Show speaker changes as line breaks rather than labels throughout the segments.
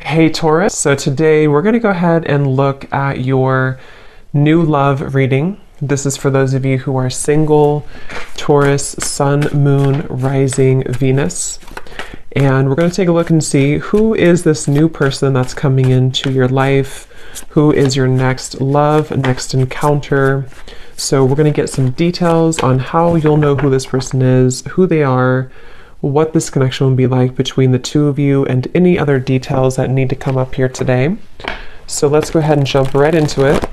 Hey Taurus, so today we're going to go ahead and look at your new love reading. This is for those of you who are single, Taurus, Sun, Moon, Rising, Venus. And we're going to take a look and see who is this new person that's coming into your life, who is your next love, next encounter. So we're going to get some details on how you'll know who this person is, who they are, what this connection will be like between the two of you, and any other details that need to come up here today. So let's go ahead and jump right into it.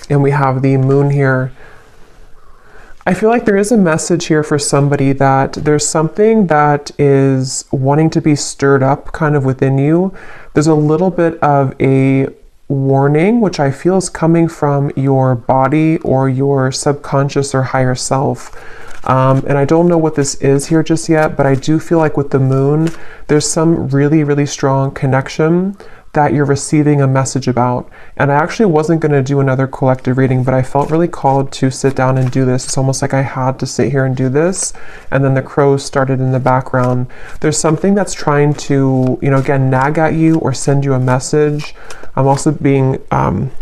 And we have the moon here. I feel like there is a message here for somebody that there's something that is wanting to be stirred up kind of within you. There's a little bit of a warning, which I feel is coming from your body or your subconscious or higher self. And I don't know what this is here just yet, but I do feel like with the moon, there's some really, really strong connection that you're receiving a message about. And I actually wasn't going to do another collective reading, but I felt really called to sit down and do this. It's almost like I had to sit here and do this. And then the crows started in the background. There's something that's trying to, again, nag at you or send you a message. I'm also being,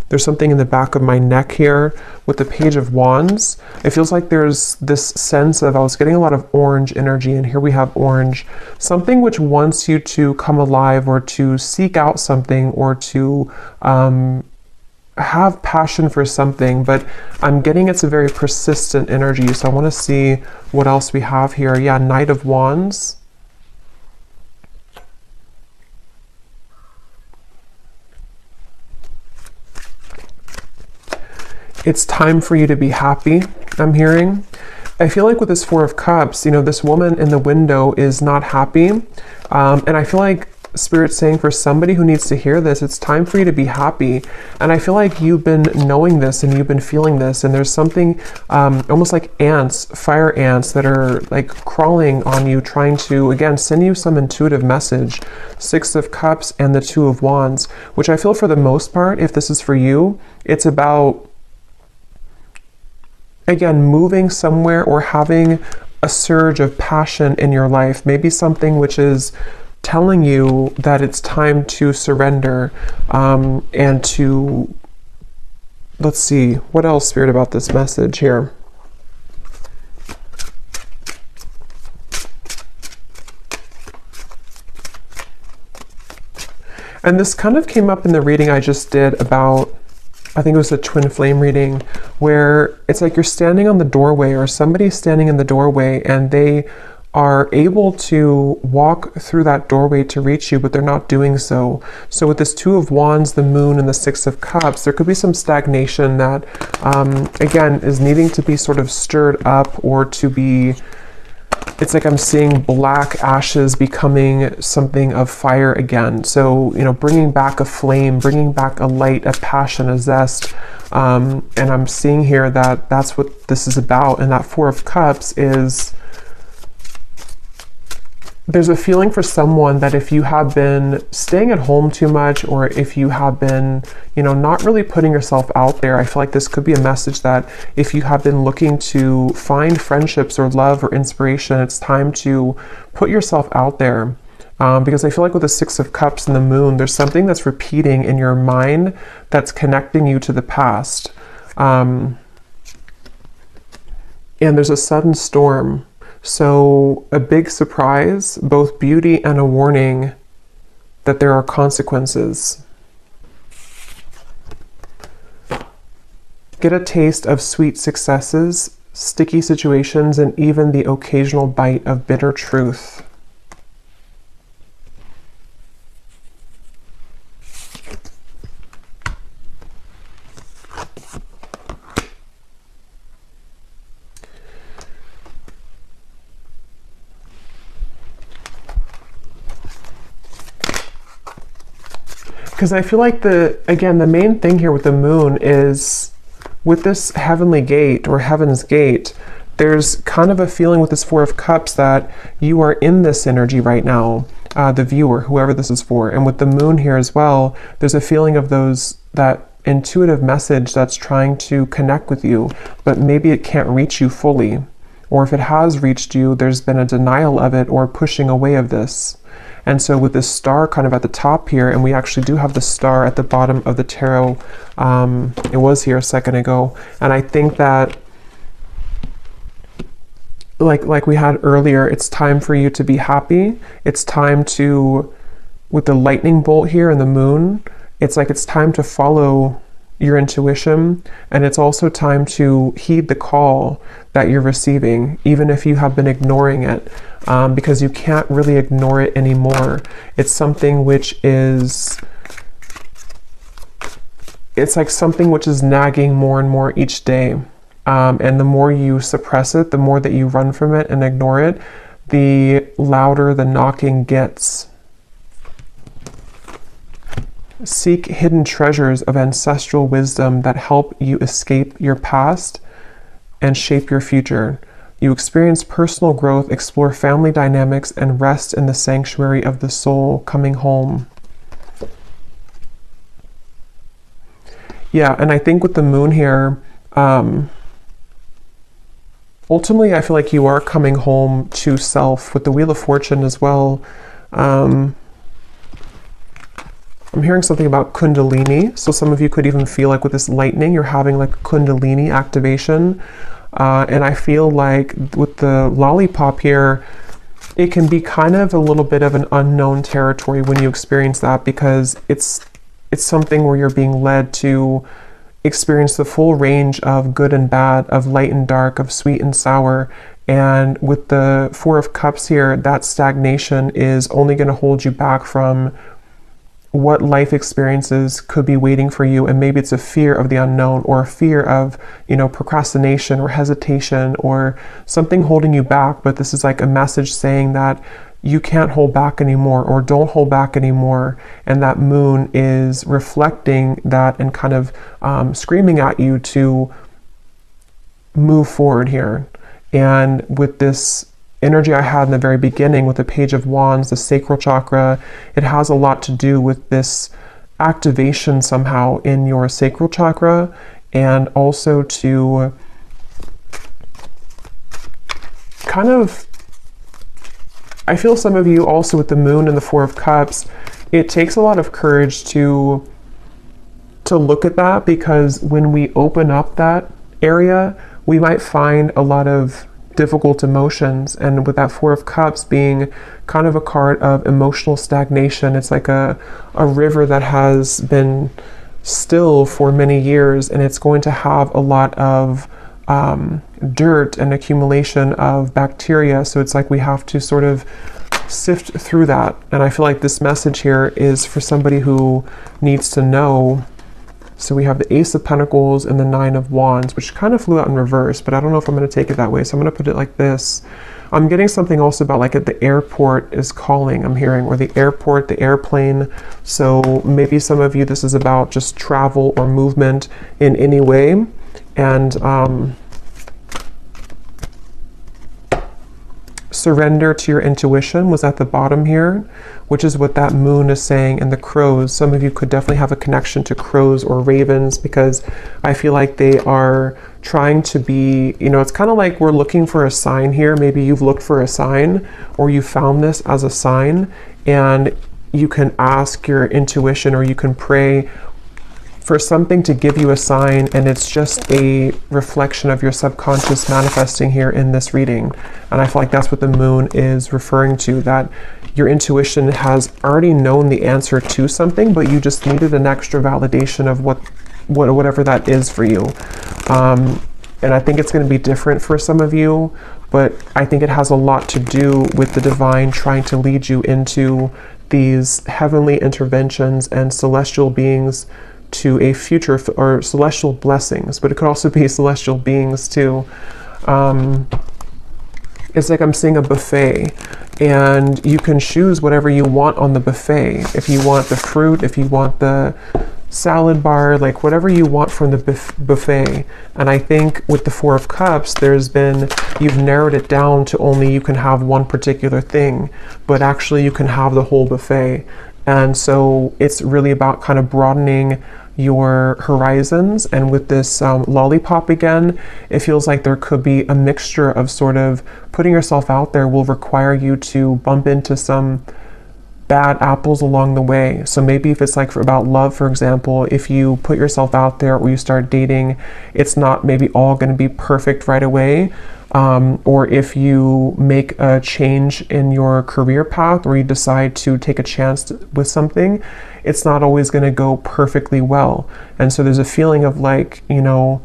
there's something in the back of my neck here with the Page of Wands. It feels like there's this sense of, I was getting a lot of orange energy, and here we have orange. Something which wants you to come alive or to seek out something or to have passion for something, but I'm getting it's a very persistent energy. So I want to see what else we have here. Yeah, Knight of Wands. It's time for you to be happy, I'm hearing. I feel like with this Four of Cups, this woman in the window is not happy. And I feel like Spirit's saying for somebody who needs to hear this, it's time for you to be happy. And I feel like you've been knowing this and you've been feeling this. And there's something almost like ants, fire ants that are like crawling on you, trying to, again, send you some intuitive message. Six of Cups and the Two of Wands, which I feel for the most part, if this is for you, it's about, again, moving somewhere or having a surge of passion in your life, maybe something which is telling you that it's time to surrender and to, let's see, what else, Spirit, about this message here? And this kind of came up in the reading I just did about, I think it was a twin flame reading, where it's like you're standing on the doorway or somebody's standing in the doorway and they are able to walk through that doorway to reach you, but they're not doing so. So with this Two of Wands, the moon, and the Six of Cups, there could be some stagnation that, again, is needing to be sort of stirred up or to be, it's like I'm seeing black ashes becoming something of fire again. So, bringing back a flame, bringing back a light, a passion, a zest. And I'm seeing here that that's what this is about. And that Four of Cups is, there's a feeling for someone that if you have been staying at home too much, or if you have been, not really putting yourself out there, I feel like this could be a message that if you have been looking to find friendships or love or inspiration, it's time to put yourself out there. Because I feel like with the Six of Cups and the moon, there's something that's repeating in your mind that's connecting you to the past. And there's a sudden storm. So a big surprise, both beauty and a warning that there are consequences. Get a taste of sweet successes, sticky situations, and even the occasional bite of bitter truth. Because I feel like the main thing here with the moon is with this heavenly gate or heaven's gate, there's kind of a feeling with this Four of Cups that you are in this energy right now, the viewer, whoever this is for. And with the moon here as well, there's a feeling of that intuitive message that's trying to connect with you, but maybe it can't reach you fully. Or if it has reached you, there's been a denial of it or pushing away of this. And so with this star kind of at the top here, and we actually do have the star at the bottom of the tarot, it was here a second ago, and I think that like we had earlier, it's time for you to be happy. It's time to, with the lightning bolt here and the moon, it's like it's time to follow your intuition, and it's also time to heed the call that you're receiving, even if you have been ignoring it, because you can't really ignore it anymore. It's something which is, it's like something which is nagging more and more each day. And the more you suppress it, the more that you run from it and ignore it, the louder the knocking gets. Seek hidden treasures of ancestral wisdom that help you escape your past and shape your future. You experience personal growth, explore family dynamics, and rest in the sanctuary of the soul, coming home. Yeah, and I think with the moon here, ultimately, I feel like you are coming home to self. With the Wheel of Fortune as well, I'm hearing something about Kundalini. So some of you could even feel like with this lightning, you're having like Kundalini activation. And I feel like with the lollipop here, it can be kind of a little bit of an unknown territory when you experience that, because it's something where you're being led to experience the full range of good and bad, of light and dark, of sweet and sour. And with the Four of Cups here, that stagnation is only going to hold you back from what life experiences could be waiting for you. And maybe it's a fear of the unknown, or a fear of, procrastination or hesitation or something holding you back. But this is like a message saying that you can't hold back anymore, or don't hold back anymore. And that moon is reflecting that and kind of screaming at you to move forward here. And with this energy I had in the very beginning with the Page of Wands, the sacral chakra, it has a lot to do with this activation somehow in your sacral chakra, and also to kind of, I feel some of you also with the moon and the Four of Cups, it takes a lot of courage to look at that, because when we open up that area, we might find a lot of difficult emotions. And with that Four of Cups being kind of a card of emotional stagnation, it's like a river that has been still for many years, and it's going to have a lot of dirt and accumulation of bacteria. So it's like we have to sort of sift through that. And I feel like this message here is for somebody who needs to know. So we have the Ace of Pentacles and the Nine of Wands, which kind of flew out in reverse, but I don't know if I'm going to take it that way. So I'm going to put it like this. I'm getting something also about like at the airport is calling, I'm hearing, or the airport, the airplane. So maybe some of you, this is about just travel or movement in any way. And surrender to your intuition was at the bottom here, which is what that moon is saying. And the crows, some of you could definitely have a connection to crows or ravens, because I feel like they are trying to be, it's kind of like we're looking for a sign here. Maybe you've looked for a sign, or you found this as a sign, and you can ask your intuition, or you can pray for something to give you a sign, and it's just a reflection of your subconscious manifesting here in this reading. And I feel like that's what the moon is referring to, that your intuition has already known the answer to something, but you just needed an extra validation of whatever that is for you. And I think it's going to be different for some of you, but I think it has a lot to do with the divine trying to lead you into these heavenly interventions and celestial beings to a future, or celestial blessings, but it could also be celestial beings too. It's like I'm seeing a buffet, and you can choose whatever you want on the buffet. If you want the fruit, if you want the salad bar, like whatever you want from the buffet. And I think with the Four of Cups, you've narrowed it down to only you can have one particular thing, but actually you can have the whole buffet. And so it's really about kind of broadening your horizons. And with this lollipop again, it feels like there could be a mixture of sort of putting yourself out there will require you to bump into some bad apples along the way. So maybe if it's like about love, for example, if you put yourself out there or you start dating, it's not maybe all going to be perfect right away. Or if you make a change in your career path or you decide to take a chance with something, it's not always going to go perfectly well. And so there's a feeling of like, you know,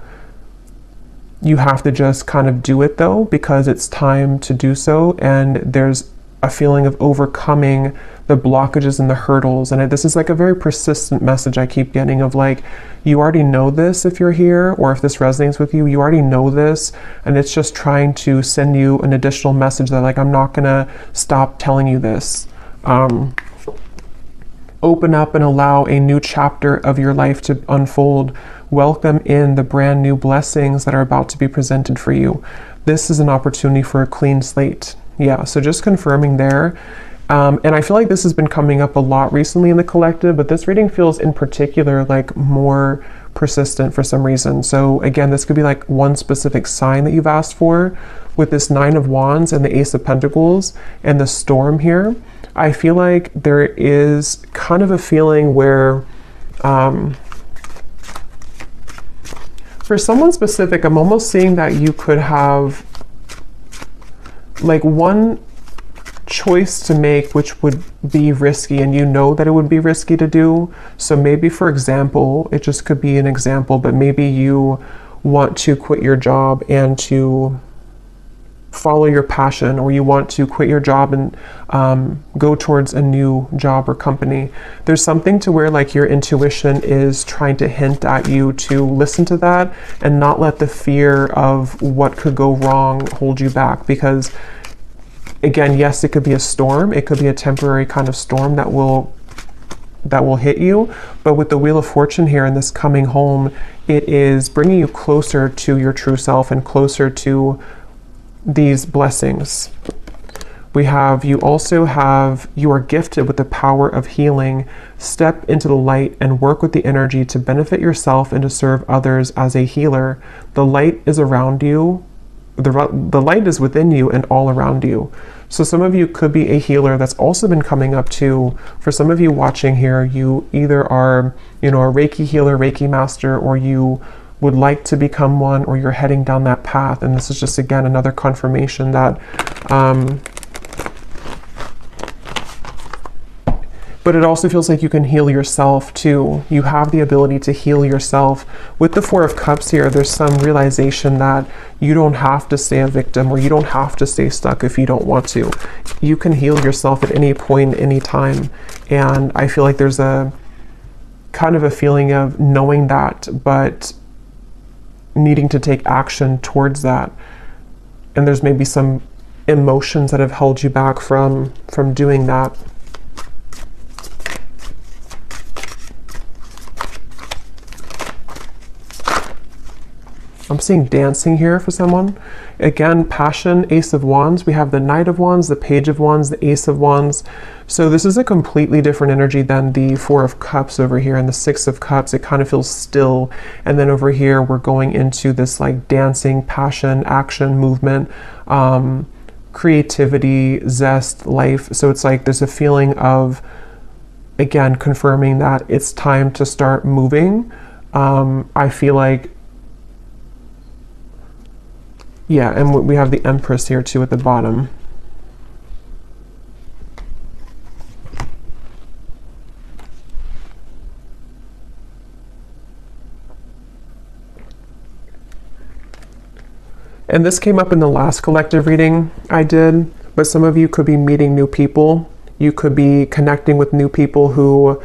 you have to just kind of do it though, because it's time to do so. And there's a feeling of overcoming the blockages and the hurdles. And this is like a very persistent message I keep getting of like, you already know this if you're here, or if this resonates with you, you already know this. And it's just trying to send you an additional message that like, I'm not gonna stop telling you this. Open up and allow a new chapter of your life to unfold. Welcome in the brand new blessings that are about to be presented for you. This is an opportunity for a clean slate. Yeah, so just confirming there. And I feel like this has been coming up a lot recently in the collective, but this reading feels in particular like more persistent for some reason. So again, this could be like one specific sign that you've asked for with this Nine of Wands and the Ace of Pentacles and the Storm here. I feel like there is kind of a feeling where, for someone specific, I'm almost seeing that you could have like one choice to make which would be risky, and you know that it would be risky to do. So maybe, for example, it just could be an example, but maybe you want to quit your job and to follow your passion, or you want to quit your job and go towards a new job or company. There's something to where like your intuition is trying to hint at you to listen to that and not let the fear of what could go wrong hold you back. Because again, yes, it could be a storm. It could be a temporary kind of storm that will hit you. But with the Wheel of Fortune here and this coming home, it is bringing you closer to your true self and closer to these blessings. We have, you are gifted with the power of healing. Step into the light and work with the energy to benefit yourself and to serve others as a healer. The light is around you. The light is within you and all around you. So some of you could be a healer. That's also been coming up too. For some of you watching here, you either are, you know, a Reiki healer, Reiki master, or you would like to become one, or you're heading down that path. And this is just, again, another confirmation that, but it also feels like you can heal yourself too. You have the ability to heal yourself. With the Four of Cups here, there's some realization that you don't have to stay a victim, or you don't have to stay stuck if you don't want to. You can heal yourself at any point, any time. And I feel like there's a kind of a feeling of knowing that, but needing to take action towards that. And there's maybe some emotions that have held you back from doing that. I'm seeing dancing here for someone. Again, passion, Ace of Wands. We have the Knight of Wands, the Page of Wands, the Ace of Wands. So this is a completely different energy than the Four of Cups over here and the Six of Cups. It kind of feels still. And then over here, we're going into this like dancing, passion, action, movement, creativity, zest, life. So it's like there's a feeling of, again, confirming that it's time to start moving. I feel like, yeah, and we have the Empress here too at the bottom. And this came up in the last collective reading I did, but some of you could be meeting new people. You could be connecting with new people who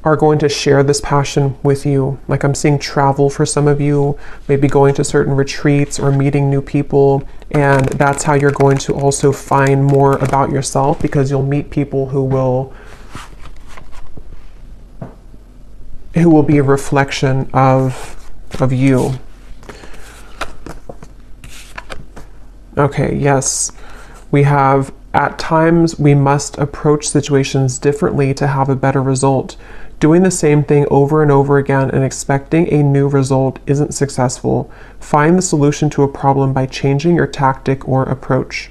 are going to share this passion with you. Like I'm seeing travel for some of you, maybe going to certain retreats or meeting new people. And that's how you're going to also find more about yourself, because you'll meet people who will be a reflection of you. Okay, yes. We have, at times we must approach situations differently to have a better result. Doing the same thing over and over again and expecting a new result isn't successful. Find the solution to a problem by changing your tactic or approach.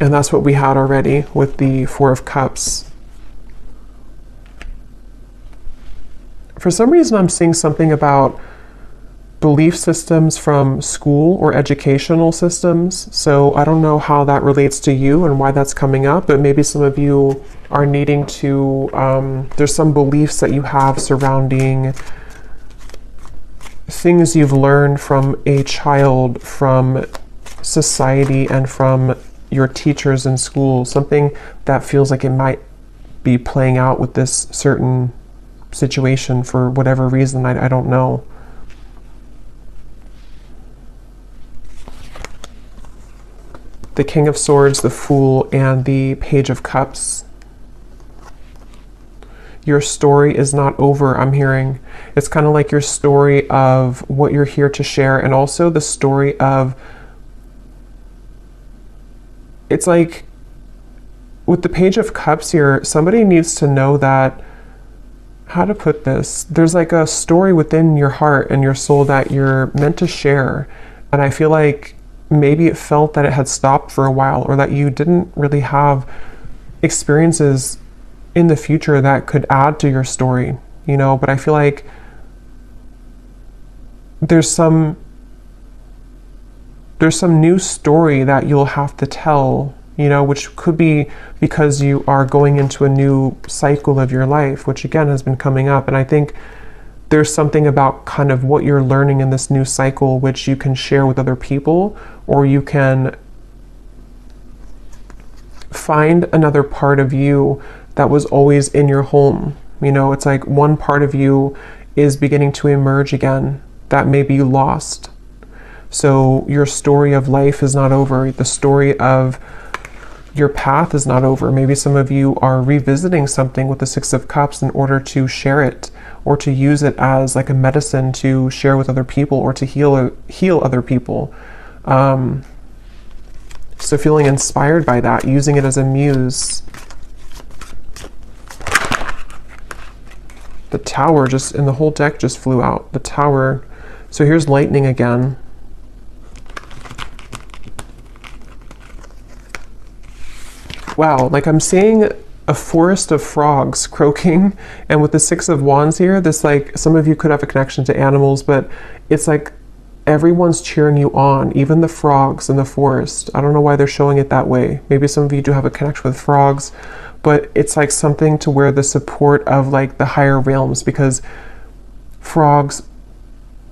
And that's what we had already with the Four of Cups. For some reason, I'm seeing something about belief systems from school or educational systems. So I don't know how that relates to you and why that's coming up, but maybe some of you are needing to, there's some beliefs that you have surrounding things you've learned from a child, from society, and from your teachers in school. Something that feels like it might be playing out with this certain situation for whatever reason, I don't know. The King of Swords, the Fool, and the Page of Cups. Your story is not over, I'm hearing. It's kind of like your story of what you're here to share, and also the story of, it's like with the Page of Cups here, somebody needs to know that, how to put this, there's like a story within your heart and your soul that you're meant to share. And I feel like maybe it felt that it had stopped for a while, or that you didn't really have experiences in the future that could add to your story, you know. But I feel like there's some new story that you'll have to tell, you know, which could be because you are going into a new cycle of your life, which again has been coming up. And I think there's something about kind of what you're learning in this new cycle, which you can share with other people, or you can find another part of you that was always in your home. You know, it's like one part of you is beginning to emerge again that maybe you lost. So your story of life is not over. The story of your path is not over. Maybe some of you are revisiting something with the Six of Cups in order to share it, or to use it as like a medicine to share with other people, or to heal other people. So feeling inspired by that, using it as a muse. The Tower just, and the whole deck just flew out. The Tower. So here's lightning again. Wow, like I'm seeing a forest of frogs croaking, and with the Six of Wands here, this, like, some of you could have a connection to animals, but it's like everyone's cheering you on, even the frogs in the forest. I don't know why they're showing it that way. Maybe some of you do have a connection with frogs, but it's like something to where the support of like the higher realms, because frogs,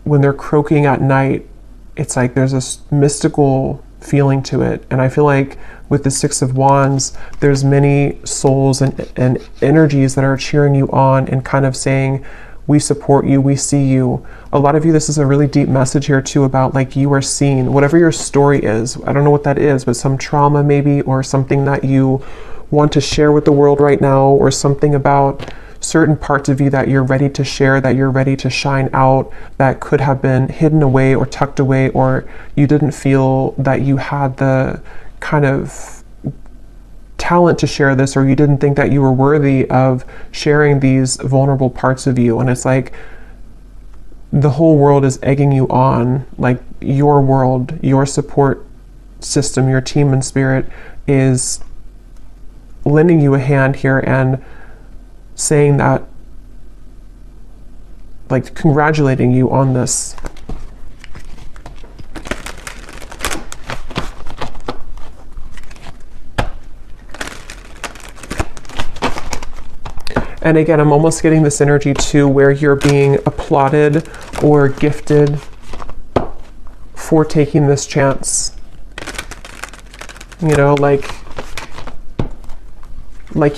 when they're croaking at night, it's like there's this mystical feeling to it. And I feel like with the Six of Wands, there's many souls and energies that are cheering you on and kind of saying, we support you, we see you. A lot of you, this is a really deep message here too about like you are seen, whatever your story is. I don't know what that is, but some trauma maybe, or something that you want to share with the world right now, or something about certain parts of you that you're ready to share, that you're ready to shine out, that could have been hidden away or tucked away, or you didn't feel that you had the kind of talent to share this, or you didn't think that you were worthy of sharing these vulnerable parts of you. And it's like the whole world is egging you on, like your world, your support system, your team and spirit is lending you a hand here and saying that, like congratulating you on this. And again, I'm almost getting this energy too, where you're being applauded or gifted for taking this chance. You know, like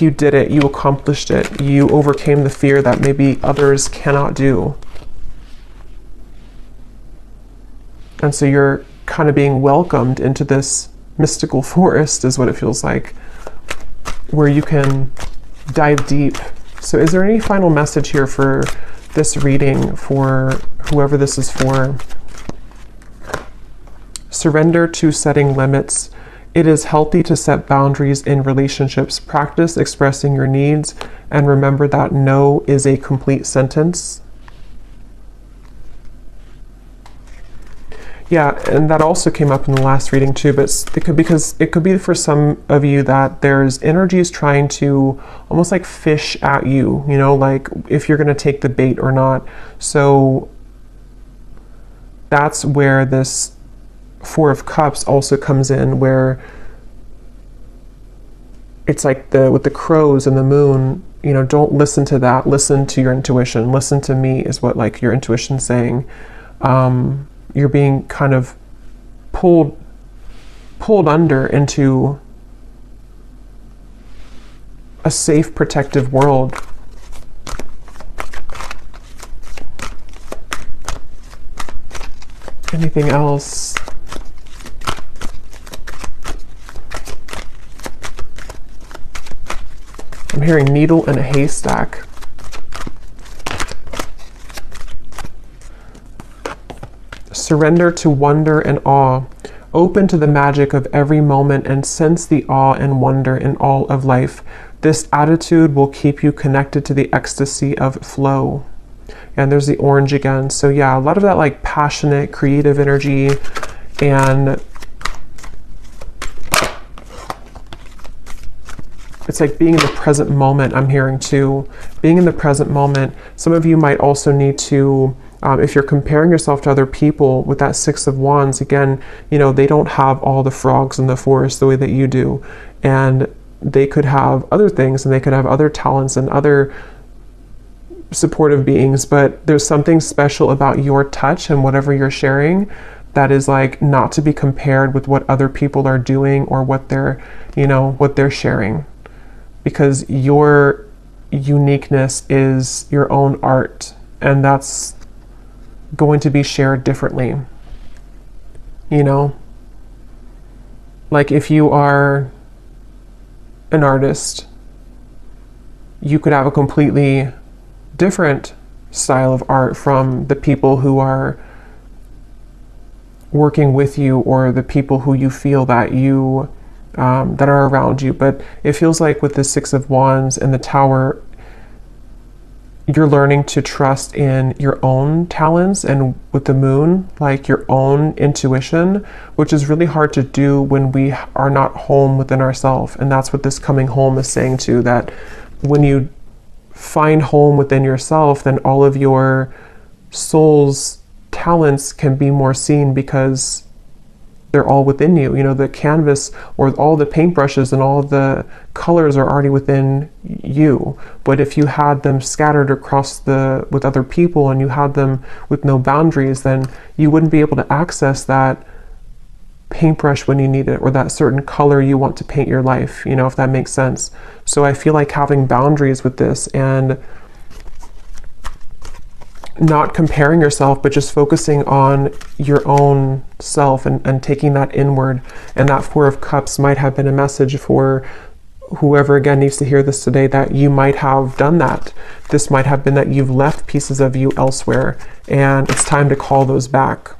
you did it, you accomplished it, you overcame the fear that maybe others cannot do. And so you're kind of being welcomed into this mystical forest, is what it feels like, where you can dive deep. So is there any final message here for this reading, for whoever this is for? Surrender to setting limits. It is healthy to set boundaries in relationships. Practice expressing your needs, and remember that no is a complete sentence. Yeah, and that also came up in the last reading too, but it could be for some of you that there's energies trying to almost like fish at you, you know, like if you're going to take the bait or not. So that's where this Four of Cups also comes in, where it's like with the crows and the moon, you know, don't listen to that. Listen to your intuition. Listen to me is what like your intuition's saying. You're being kind of pulled under into a safe, protective world. Anything else? I'm hearing needle in a haystack. Surrender to wonder and awe. Open to the magic of every moment and sense the awe and wonder in all of life. This attitude will keep you connected to the ecstasy of flow. And there's the orange again. So yeah, a lot of that like passionate, creative energy, and it's like being in the present moment. I'm hearing too, being in the present moment. Some of you might also need to, if you're comparing yourself to other people with that Six of Wands, again, you know, they don't have all the frogs in the forest the way that you do. And they could have other things, and they could have other talents and other supportive beings, but there's something special about your touch and whatever you're sharing that is like not to be compared with what other people are doing or what they're, you know, what they're sharing. Because your uniqueness is your own art, and that's going to be shared differently. You know, like if you are an artist, you could have a completely different style of art from the people who are working with you or the people who you feel that you that are around you. But it feels like with the Six of Wands and the Tower, you're learning to trust in your own talents, and with the Moon, like your own intuition, which is really hard to do when we are not home within ourselves. And that's what this coming home is saying too, that when you find home within yourself, then all of your soul's talents can be more seen because they're all within you. You know, the canvas or all the paintbrushes and all the colors are already within you. But if you had them scattered across with other people, and you had them with no boundaries, then you wouldn't be able to access that paintbrush when you need it, or that certain color you want to paint your life, you know, if that makes sense. So I feel like having boundaries with this, and not comparing yourself, but just focusing on your own self and taking that inward. And that Four of Cups might have been a message for whoever again needs to hear this today, that you might have done that. This might have been that you've left pieces of you elsewhere, and it's time to call those back.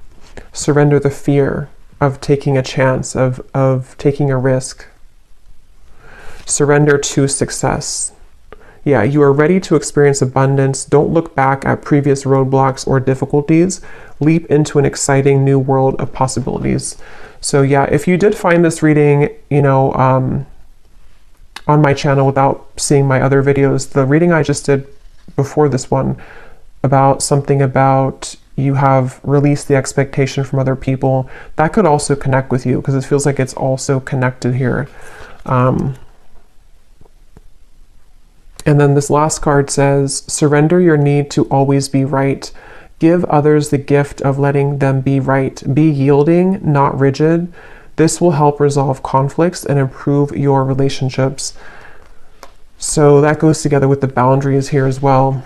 Surrender the fear of taking a chance, of taking a risk. Surrender to success. Yeah, you are ready to experience abundance. Don't look back at previous roadblocks or difficulties. Leap into an exciting new world of possibilities. So yeah, if you did find this reading, you know, on my channel without seeing my other videos, the reading I just did before this one about something about you have released the expectation from other people, that could also connect with you, because it feels like it's also connected here. And then this last card says, surrender your need to always be right. Give others the gift of letting them be right. Be yielding, not rigid. This will help resolve conflicts and improve your relationships. So that goes together with the boundaries here as well.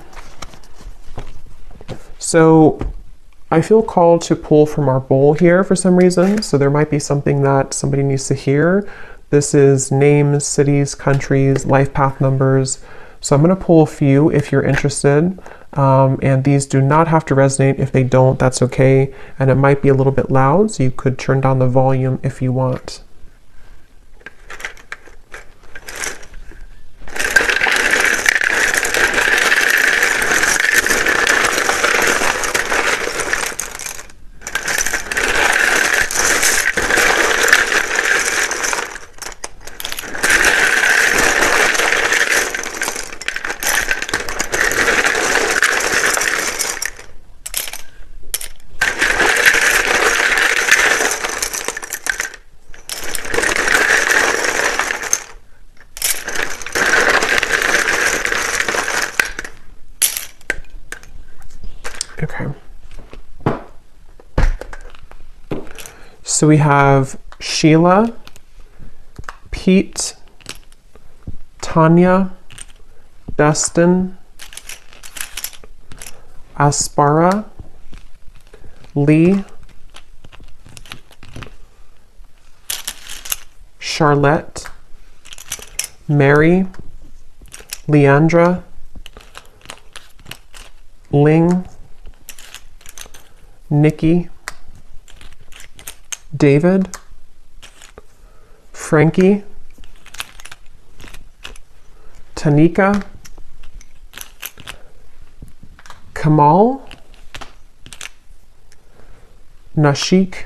So I feel called to pull from our bowl here for some reason. So there might be something that somebody needs to hear. This is names, cities, countries, life path numbers. So I'm going to pull a few if you're interested, and these do not have to resonate. If they don't, that's okay. And it might be a little bit loud, so you could turn down the volume if you want. So we have Sheila, Pete, Tanya, Dustin, Aspara, Lee, Charlotte, Mary, Leandra, Ling, Nikki, David, Frankie, Tanika, Kamal, Nashik,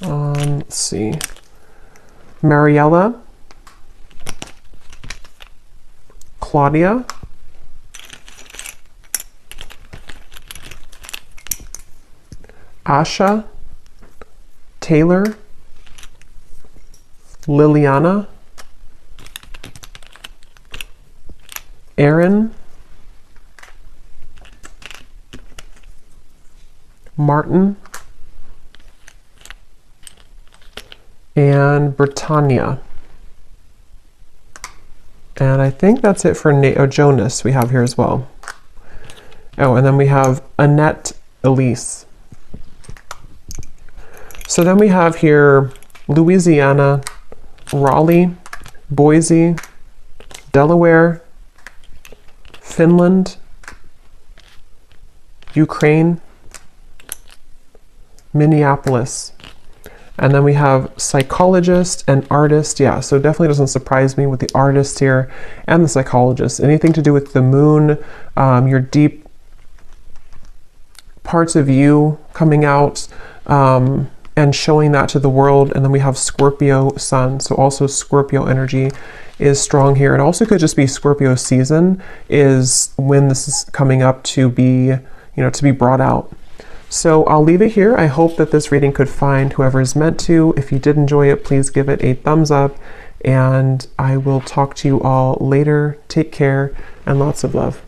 let's see, Mariella, Claudia, Asha, Taylor, Liliana, Aaron, Martin, and Britannia. And I think that's it for Jonas we have here as well. Oh, and then we have Annette Elise. So then we have here Louisiana, Raleigh, Boise, Delaware, Finland, Ukraine, Minneapolis. And then we have psychologist and artist. Yeah, so definitely doesn't surprise me with the artist here and the psychologist. Anything to do with the moon, your deep parts of you coming out and showing that to the world. And then we have Scorpio sun. So also Scorpio energy is strong here. It also could just be Scorpio season is when this is coming up to be, to be brought out. So I'll leave it here. I hope that this reading could find whoever is meant to. If you did enjoy it, please give it a thumbs up, and I will talk to you all later. Take care and lots of love.